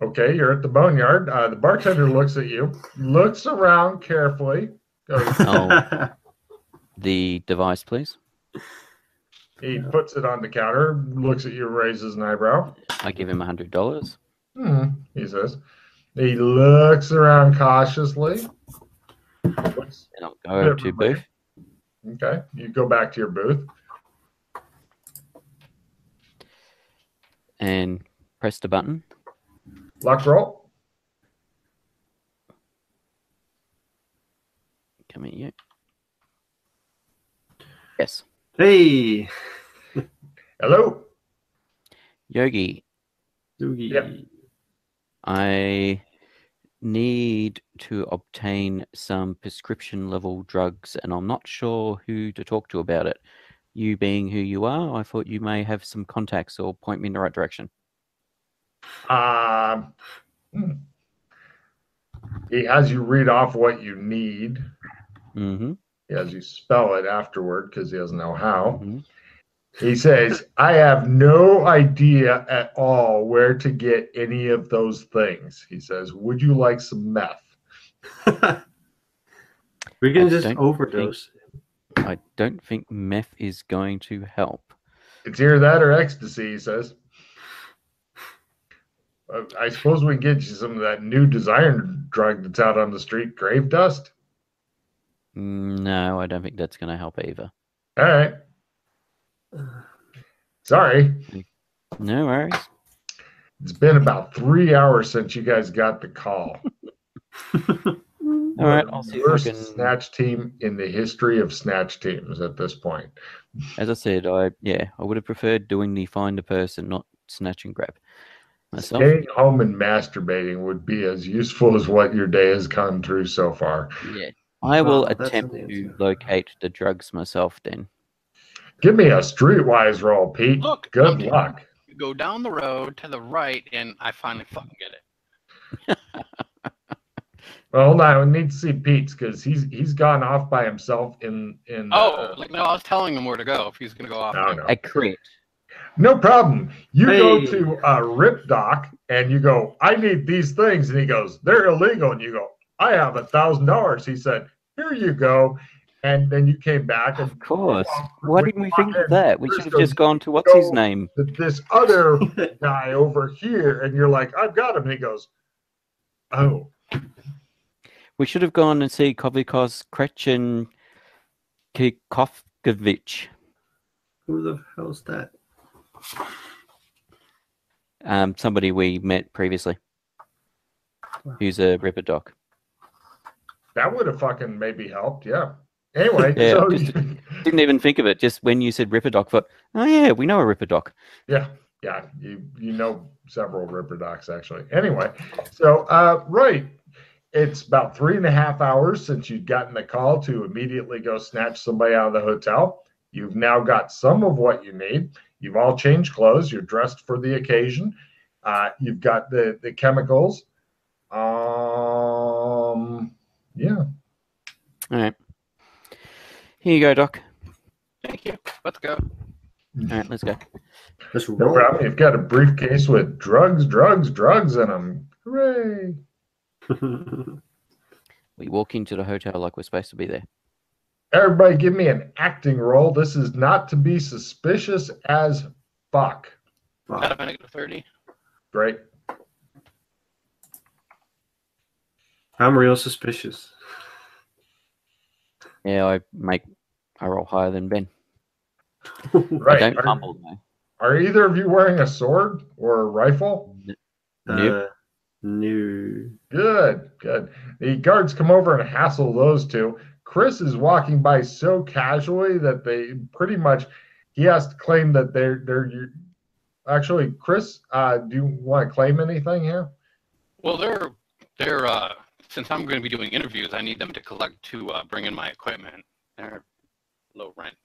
A: Okay, you're at the boneyard. The bartender looks at you, looks around carefully.
C: Oh, the device, please.
A: He puts it on the counter, looks at you, raises an eyebrow.
C: I give him $100.
A: He says. He looks around cautiously.
C: And I'll go over to booth.
A: Okay, you go back to your booth.
C: And press the button.
A: Luck roll.
C: Come at you. Yes.
D: Hey,
A: Hello.
C: Yogi,
D: Doogie.
A: Yeah.
C: I need to obtain some prescription level drugs, and I'm not sure who to talk to about it. You being who you are, I thought you may have some contacts or point me in the right direction.
A: He has you read off what you need.
C: Mm-hmm.
A: He has you spell it afterward because he doesn't know how.
C: Mm-hmm.
A: He says, I have no idea at all where to get any of those things. He says, would you like some meth?
D: We can
C: I
D: just
C: don't
D: overdose.
C: I don't think meth is going to help.
A: It's either that or ecstasy, he says. I suppose we can get you some of that new designer drug that's out on the street, grave dust.
C: No, I don't think that's going to help either.
A: All right. Sorry.
C: No worries.
A: It's been about 3 hours since you guys got the call.
C: All right, I'll see if I
A: Worst
C: can.
A: snatch team in the history of snatch teams at this point.
C: As I said, I would have preferred doing the find a person, not snatch and grab. Myself.
A: Staying home and masturbating would be as useful as what your day has come through so far.
C: Yeah. I will
D: Well, that's
C: attempt
D: an
C: to
D: answer.
C: locate the drugs myself then.
A: Give me a streetwise roll, Pete.
B: Look,
A: Good
B: I'm-
A: luck.
B: You go down the road to the right, and I finally fucking get it.
A: Well, hold on. We need to see Pete's because he's gone off by himself in.
B: No, I was telling him where to go if he's gonna go off.
A: No.
C: A crit.
A: No problem. You go
D: Hey.
A: to Rip Doc and you go, I need these things. And he goes, they're illegal. And you go, I have $1,000. He said, here you go. And then you came back. And
C: Of course. Why didn't we think of that? We should have just gone to what's
A: go
C: his name?
A: to this other guy over here. And you're like, I've got him. And he goes, oh.
C: We should have gone and see Kovikos Kretchen Kikovkovich.
D: Who the hell's that?
C: Somebody we met previously. Who's a Ripper Doc.
A: That would have fucking maybe helped. Yeah. Anyway,
C: Yeah,
A: so
C: just didn't even think of it. Just when you said Ripper Doc, thought, oh yeah, we know a Ripper Doc.
A: yeah, you know several Ripper Docs actually. Anyway, so right, it's about 3.5 hours since you'd gotten the call to immediately go snatch somebody out of the hotel. You've now got some of what you need. You've all changed clothes. You're dressed for the occasion. You've got the chemicals. Yeah.
C: All right. Here you go, Doc.
B: Thank you. Let's go.
C: All right, let's go.
D: Let's
A: No
D: roll.
A: problem. You've got a briefcase with drugs in them. Hooray!
C: We walk into the hotel like we're supposed to be there.
A: Everybody give me an acting roll. This is not to be suspicious as fuck.
B: Got a negative 30.
A: Great.
D: I'm real suspicious.
C: Yeah, I roll higher than Ben.
A: Right.
C: I don't fumble though.
A: Are either of you wearing a sword or a rifle?
C: Nope.
D: No.
A: Good. The guards come over and hassle those two. Chris is walking by so casually that they pretty much, he has to claim that they're actually, Chris, do you want to claim anything here?
B: Well, they're since I'm going to be doing interviews, I need them to collect to bring in my equipment. They're low rent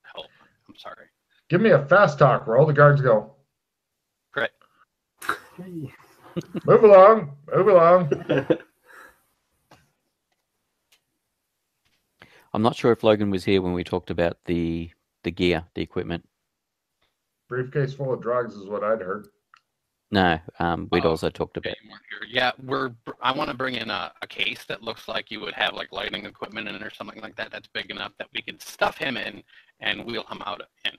B: help. I'm sorry.
A: Give me a fast talk roll. The guards go,
B: Great.
D: Hey.
A: move along.
C: I'm not sure if Logan was here when we talked about the gear, the equipment.
A: Briefcase full of drugs is what I'd heard.
C: No, we'd
B: Oh,
C: also talked
B: Okay,
C: about.
B: you weren't here. Yeah, I want to bring in a case that looks like you would have like lighting equipment in it or something like that. That's big enough that we could stuff him in and wheel him out in.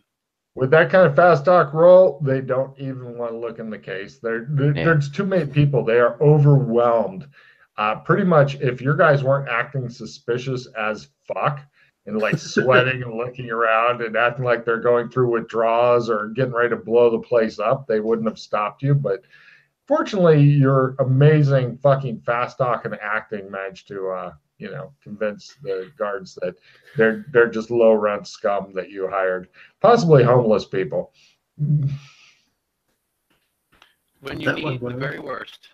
A: With that kind of fast talk roll, they don't even want to look in the case. There's too many people. They are overwhelmed. Pretty much, if your guys weren't acting suspicious as fuck and like sweating and looking around and acting like they're going through withdrawals or getting ready to blow the place up, they wouldn't have stopped you. But fortunately, your amazing fucking fast talk and acting managed to convince the guards that they're just low rent scum that you hired, possibly homeless people.
B: When you need the very worst.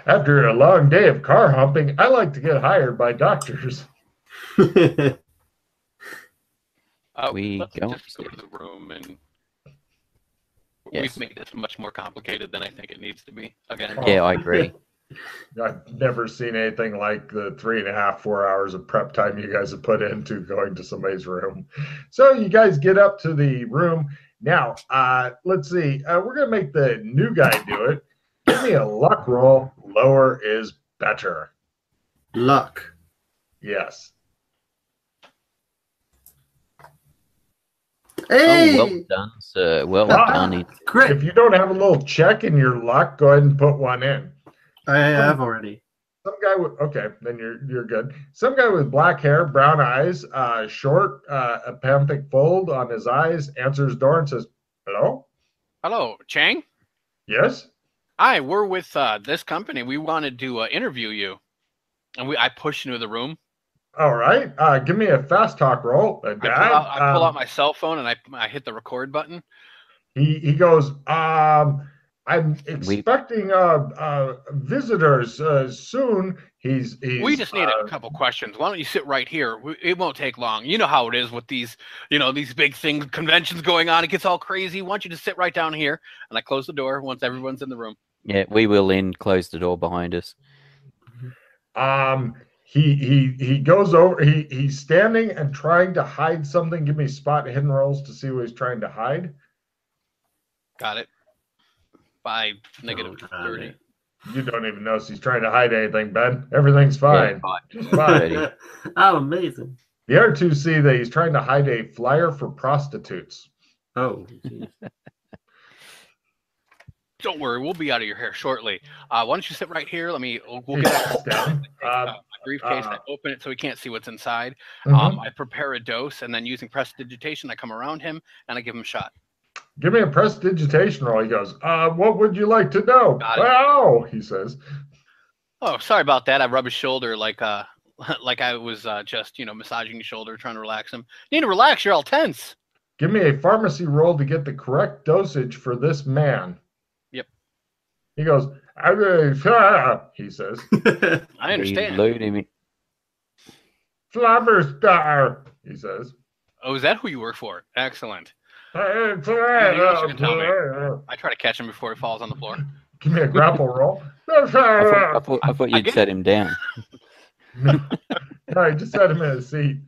A: After a long day of car humping, I like to get hired by doctors.
C: We
B: Let's
C: go
B: just go to the room, and
C: Yes.
B: we've made this much more complicated than I think it needs to be. Again,
C: Yeah, I agree.
A: I've never seen anything like the 3.5, 4 hours of prep time you guys have put into going to somebody's room. So you guys get up to the room. Now, let's see. We're going to make the new guy do it. Give me a luck roll. Lower is better.
D: Luck.
A: Yes.
D: Hey!
C: Oh, well done, sir. Well done.
D: Crit!
A: If you don't have a little check in your luck, go ahead and put one in.
D: I have already.
A: Some guy with then you're good. Some guy with black hair, brown eyes, short, a panthic fold on his eyes, answers the door and says, "Hello?
B: Hello, Chang.
A: Yes?
B: Hi, we're with this company. We wanted to interview you, and I pushed into the room.
A: All right. Give me a fast talk roll.
B: I pull out my cell phone and I hit the record button.
A: He goes, I'm expecting visitors soon. He's
B: We just need a couple questions. Why don't you sit right here? It won't take long. You know how it is with these big things, conventions going on. It gets all crazy. Why don't you just sit right down here? And I close the door once everyone's in the room.
C: Yeah, we will close the door behind us.
A: He goes over. He's standing and trying to hide something. Give me spot hidden rolls to see what he's trying to hide.
B: Got it. By -30.
A: You don't even notice he's trying to hide anything, Ben. Everything's fine.
C: Yeah,
A: Just fine.
D: Oh, amazing.
A: The other two see that he's trying to hide a flyer for prostitutes.
D: Oh, geez.
B: Don't worry, we'll be out of your hair shortly. Why don't you sit right here? We'll get
A: down.
B: my briefcase. I open it so he can't see what's inside.
A: Mhm.
B: I prepare a dose, and then using prestidigitation, I come around him and I give him a shot.
A: Give me a prestidigitation roll. He goes, what would you like to know?
B: Got it.
A: Wow, he says.
B: Oh, sorry about that. I rub his shoulder like I was just massaging his shoulder, trying to relax him. You need to relax. You're all tense.
A: Give me a pharmacy roll to get the correct dosage for this man.
B: Yep.
A: He goes, he says.
B: I understand.
C: Load him in.
A: Flabberstar, he says.
B: Oh, is that who you work for? Excellent.
A: I
B: I try to catch him before he falls on the floor.
A: Give me a grapple roll.
C: I thought you'd set him down.
A: No, I just set him in a seat.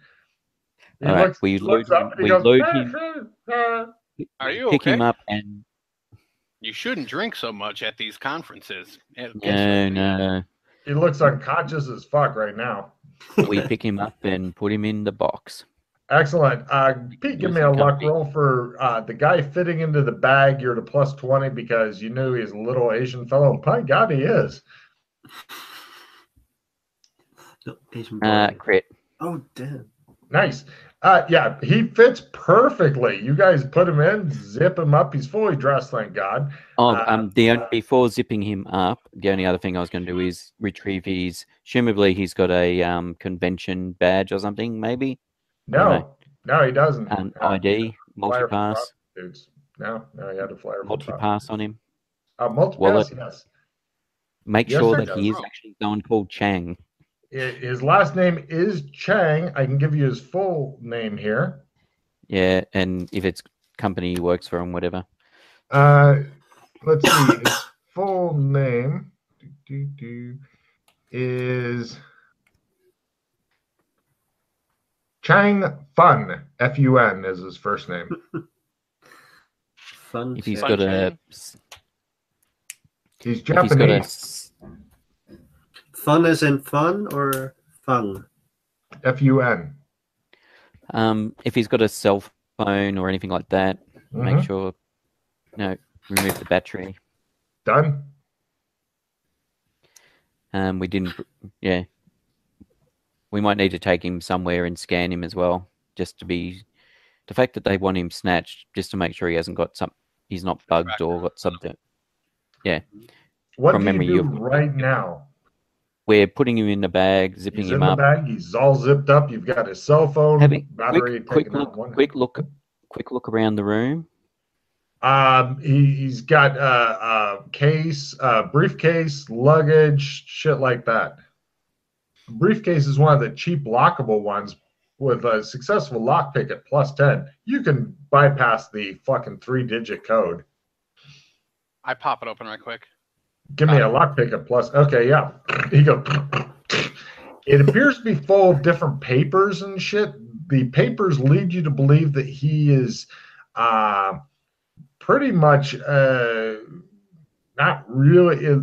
A: He
C: All right, we load him. We load him.
B: Are you
C: Pick
B: okay?
C: him up and.
B: You shouldn't drink so much at these conferences.
C: No.
A: He looks unconscious as fuck right now.
C: We pick him up and put him in the box.
A: Excellent. Pete, give me a luck roll for the guy fitting into the bag. You're to +20 because you knew he's a little Asian fellow. And by God, he is.
D: Asian boy.
C: Crit.
D: Oh, damn.
A: Nice. Yeah, he fits perfectly. You guys put him in, zip him up. He's fully dressed, thank God.
C: Before zipping him up, the only other thing I was going to do is retrieve his. Assumably, he's got a convention badge or something, maybe.
A: No, he doesn't.
C: An ID, multipass.
A: No, he had a flyer.
C: Multipass on him.
A: Multipass,
C: Wallet.
A: yes.
C: Make
A: Yes,
C: sure
A: sir.
C: that he is actually someone called Chang.
A: His last name is Chang. I can give you his full name here.
C: Yeah, and if it's company he works for and whatever.
A: Let's see. His full name is Chang Fun. Fun is his first name.
D: Fun.
C: If he's
D: Chang.
C: got a,
A: He's
C: if he's got a,
A: Japanese.
D: Fun as in fun or fun?
A: Fun.
C: if he's got a cell phone or anything like that, make sure, remove the battery.
A: Done.
C: We didn't, we might need to take him somewhere and scan him as well, just to be, the fact that they want him snatched, just to make sure he hasn't got he's not bugged or got something. Yeah.
A: What
C: From
A: do you
C: memory,
A: do
C: you've-
A: right now?
C: We're putting him in the bag, zipping
A: He's
C: him
A: in the
C: up.
A: bag. He's all zipped up. You've got his cell phone
C: Having
A: battery taken out one.
C: quick look around the room.
A: He's got a case, briefcase, luggage, shit like that. Briefcase is one of the cheap lockable ones with a successful lockpick at +10. You can bypass the fucking 3-digit code.
B: I pop it open right quick.
A: Give me a lockpick at plus. Okay, yeah. He goes. It appears to be full of different papers and shit. The papers lead you to believe that he is pretty much not really.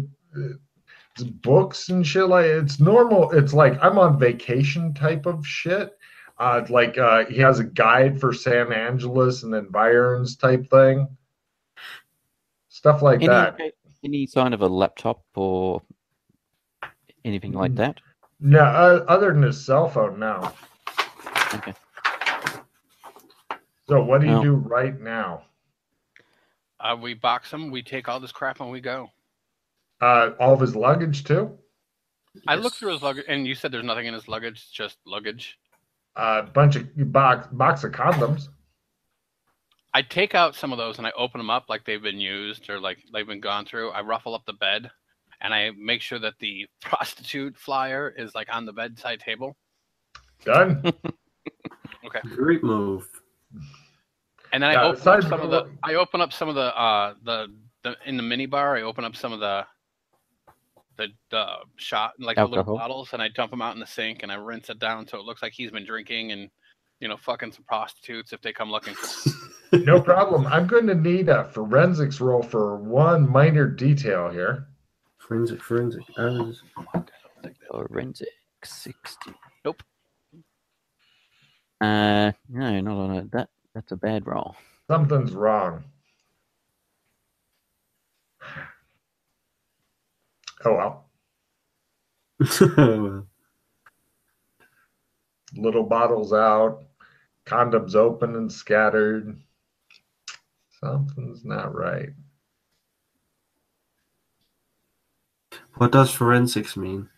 A: It's books and shit, like it's normal. It's like I'm on vacation type of shit. He has a guide for San Angeles and environs type thing. Stuff like that.
C: Any sign of a laptop or anything like that?
A: No, other than his cell phone, no.
C: Okay.
A: So what do you do right now?
B: We box him. We take all this crap and we go.
A: All of his luggage too?
B: I looked through his luggage, and you said there's nothing in his luggage, just luggage.
A: A bunch of box of condoms.
B: I take out some of those and I open them up like they've been used or like they've been gone through. I ruffle up the bed and I make sure that the prostitute flyer is like on the bedside table.
A: Done.
B: Okay.
D: Great move.
B: And then I open up some of the. I open up some of the in the minibar. I open up some of the shot like the little bottles, and I dump them out in the sink, and I rinse it down so it looks like he's been drinking and fucking some prostitutes if they come looking for him.
A: No problem. I'm going to need a forensics roll for one minor detail here.
D: Forensic.
C: Forensic 60.
B: Nope.
C: No, not on it. That's a bad roll.
A: Something's wrong. Oh well. Little bottles out, condoms open and scattered. Something's not right.
D: What does forensics mean?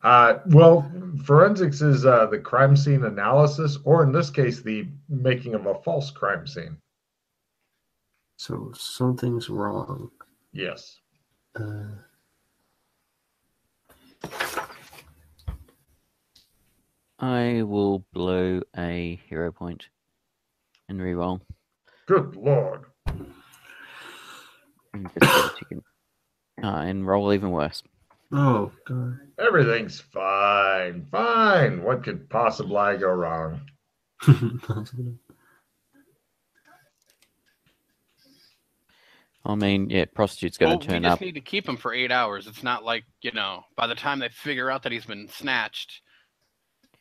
A: Well, forensics is the crime scene analysis, or in this case, the making of a false crime scene.
D: So something's wrong.
A: Yes.
C: I will blow a hero point and reroll.
A: Good Lord.
C: And roll even worse.
D: Oh, God.
A: Everything's fine. Fine. What could possibly go wrong?
C: I mean, yeah, prostitute's going to turn up.
B: We just need to keep him for 8 hours. It's not like, by the time they figure out that he's been snatched,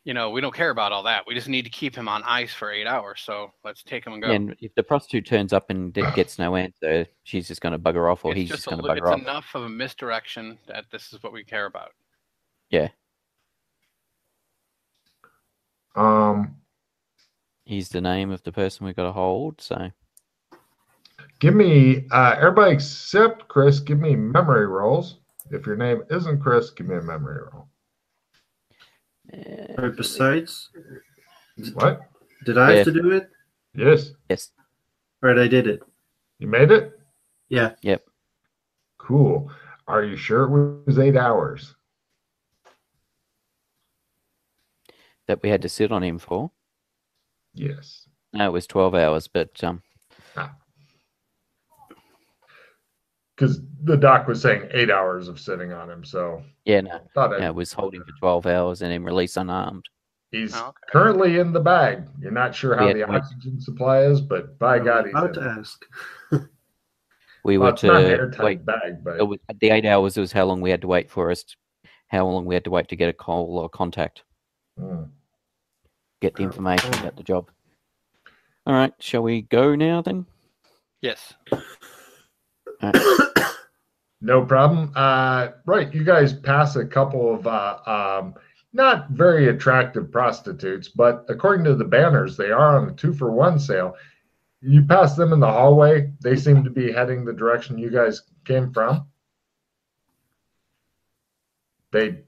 B: we don't care about all that. We just need to keep him on ice for 8 hours. So let's take him and go.
C: And if the prostitute turns up and gets no answer, she's just going to bugger off, or he's just going to bugger off.
B: It's enough of a misdirection that this is what we care about.
C: Yeah. He's the name of the person we've got to hold, so.
A: Give me, everybody except Chris, give me memory rolls. If your name isn't Chris, give me a memory roll.
D: Right, besides,
A: what?
D: Did I have to do it?
A: Yes.
C: Yes.
D: Right, I did it.
A: You made it?
D: Yeah.
C: Yep.
A: Cool. Are you sure it was 8 hours?
C: That we had to sit on him for?
A: Yes.
C: No, it was 12 hours, but
A: because the doc was saying 8 hours of sitting on him, so
C: yeah, no, it was holding for 12 hours and then release unarmed.
A: He's currently in the bag. You're not sure how the oxygen supply is, but by God, he's
D: about to ask.
C: We were to wait.
A: Bag, but
C: the 8 hours was how long we had to wait how long we had to wait to get a call or contact. Get the information about the job. All right, shall we go now then?
B: Yes.
A: No problem. Right, you guys pass a couple of not very attractive prostitutes, but according to the banners, they are on a 2-for-1 sale. you pass them in the hallway. They seem to be heading the direction you guys came from. They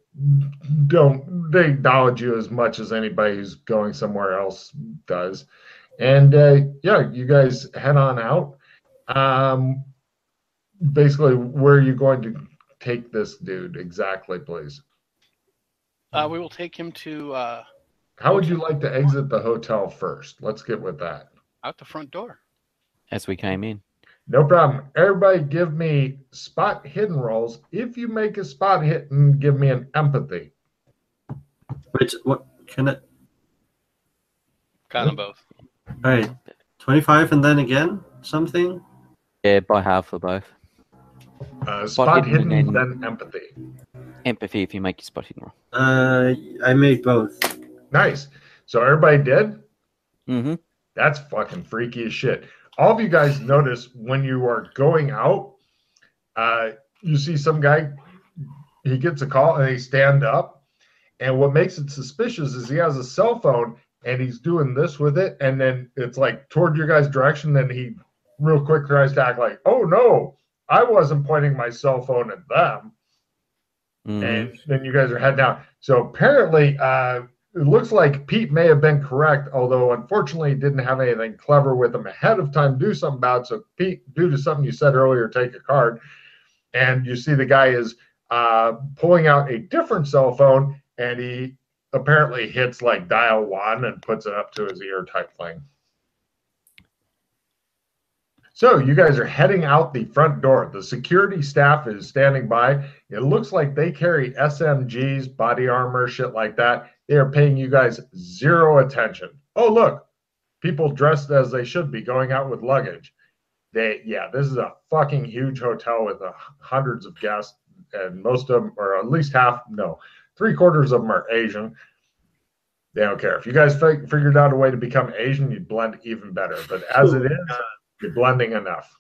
A: acknowledge you as much as anybody who's going somewhere else does. And yeah, you guys head on out. Basically, where are you going to take this dude exactly, please?
B: We will take him to
A: How would you like to exit the hotel first? Let's get with that.
B: out the front door.
C: As we came in.
A: No problem. Everybody give me spot hidden rolls. If you make a spot hidden, give me an empathy.
D: Which, what can it?
B: Got them both.
D: All right, 25 and then again something.
C: Yeah, by half for both.
A: Spot hidden,
C: and
A: then empathy.
C: Empathy if you make your spot hidden roll.
D: I made both.
A: Nice. So everybody did?
C: Mm-hmm.
A: That's fucking freaky as shit. All of you guys notice when you are going out, you see some guy, he gets a call and he stand up. And what makes it suspicious is he has a cell phone and he's doing this with it. And then it's like toward your guys' direction. Then he real quick tries to act like, oh no, I wasn't pointing my cell phone at them.
C: Mm-hmm.
A: And then you guys are heading out. So apparently, it looks like Pete may have been correct, although unfortunately he didn't have anything clever with him ahead of time to do something about it. So Pete, due to something you said earlier, take a card. And you see the guy is pulling out a different cell phone, and he apparently hits like dial 1 and puts it up to his ear type thing. So you guys are heading out the front door. The security staff is standing by. It looks like they carry SMGs, body armor, shit like that. They are paying you guys zero attention. Oh, look, people dressed as they should be going out with luggage. This is a fucking huge hotel with hundreds of guests, and most of them, or at least half, no, 3/4 of them are Asian. They don't care. If you guys figured out a way to become Asian, you'd blend even better. But as it is, you're blending enough.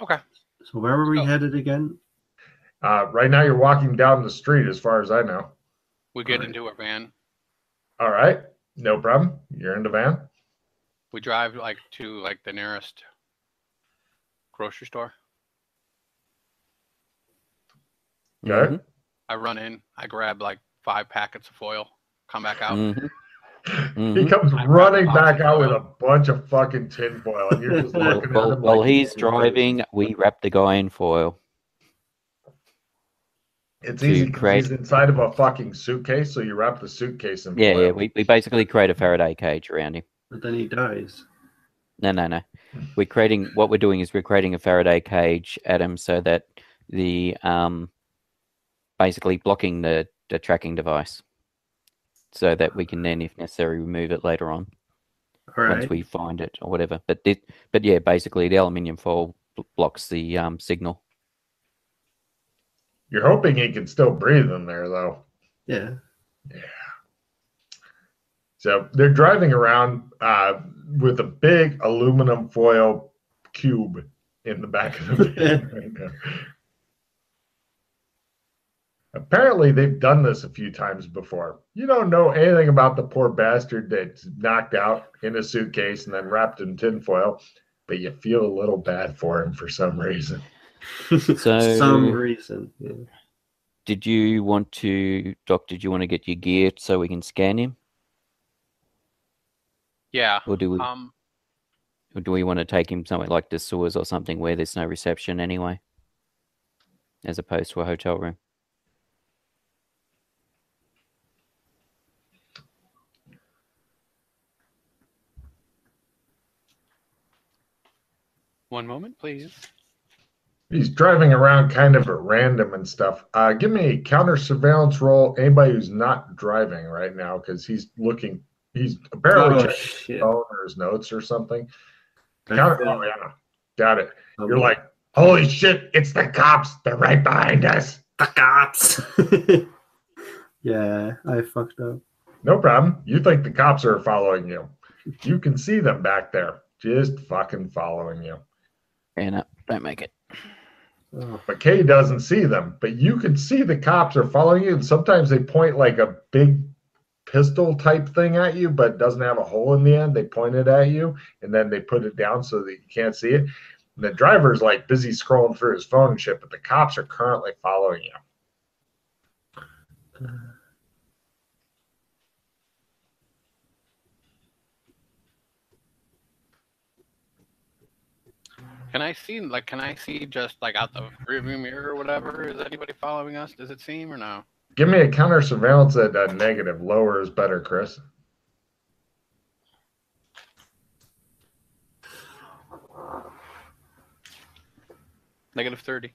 B: Okay.
D: So where were we headed again?
A: Right now, you're walking down the street, as far as I know.
B: We get into a van.
A: All right, no problem. You're in the van.
B: We drive to the nearest grocery store.
A: Okay.
C: Mm-hmm.
B: I run in. I grab 5 packets of foil. Come back out.
C: Mm-hmm.
A: He comes
B: I
A: running
B: grab a box
A: back
B: of
A: out with
B: foil.
A: a bunch of fucking tinfoil, and you're just looking at him.
C: While
A: like
C: he's driving, we wrap the guy in foil.
A: It's
C: to
A: easy because
C: create-
A: he's inside of a fucking suitcase, so you wrap the suitcase in
C: Yeah,
A: foil.
C: yeah. We basically create a Faraday cage around him.
D: But then he dies.
C: No. What we're doing is we're creating a Faraday cage at him so that the basically blocking the tracking device, so that we can then, if necessary, remove it later on
D: All right.
C: once we find it or whatever. But yeah, basically the aluminium foil blocks the signal.
A: You're hoping he can still breathe in there, though.
D: Yeah.
A: So they're driving around with a big aluminum foil cube in the back of the van right now. Apparently, they've done this a few times before. You don't know anything about the poor bastard that's knocked out in a suitcase and then wrapped in tinfoil, but you feel a little bad for him for some reason.
C: So,
D: some reason. Yeah.
C: did you want to get your gear so we can scan him,
B: Yeah.
C: or do we want to take him somewhere like the sewers or something where there's no reception anyway, as opposed to a hotel room?
B: One moment, please.
A: He's driving around kind of at random and stuff. Give me a counter surveillance roll. Anybody who's not driving right now, because he's apparently checking his phone or his notes or something. Oh yeah, got it. You're like, holy shit, it's the cops. They're right behind us.
D: The cops. Yeah, I fucked up.
A: No problem. You think the cops are following you. You can see them back there, just fucking following you.
C: Yeah, no, don't make it.
D: Oh,
A: McKay doesn't see them, but you can see the cops are following you, and sometimes they point like a big pistol type thing at you, but it doesn't have a hole in the end. They point it at you, and then they put it down so that you can't see it. And the driver's like busy scrolling through his phone and shit, but the cops are currently following you.
B: Can I see just like out the rearview mirror or whatever? Is anybody following us? Does it seem or no?
A: Give me a counter surveillance at a negative. Lower is better, Chris.
B: -30.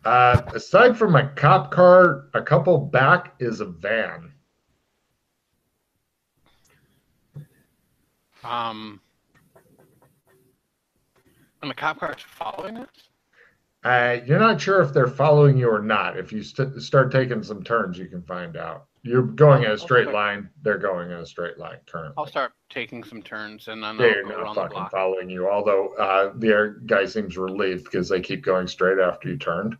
A: Aside from a cop car, a couple back is a van.
B: And the cop car is following us?
A: You're not sure if they're following you or not. If you start taking some turns, you can find out. You're going in a straight line. They're going in a straight line currently.
B: I'll start taking some turns, and then
A: They're
B: I'll go
A: not
B: around the
A: fucking
B: block.
A: following you. Although the other guy seems relieved because they keep going straight after you turned.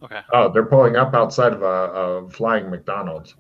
B: Okay.
A: Oh, they're pulling up outside of a flying McDonald's.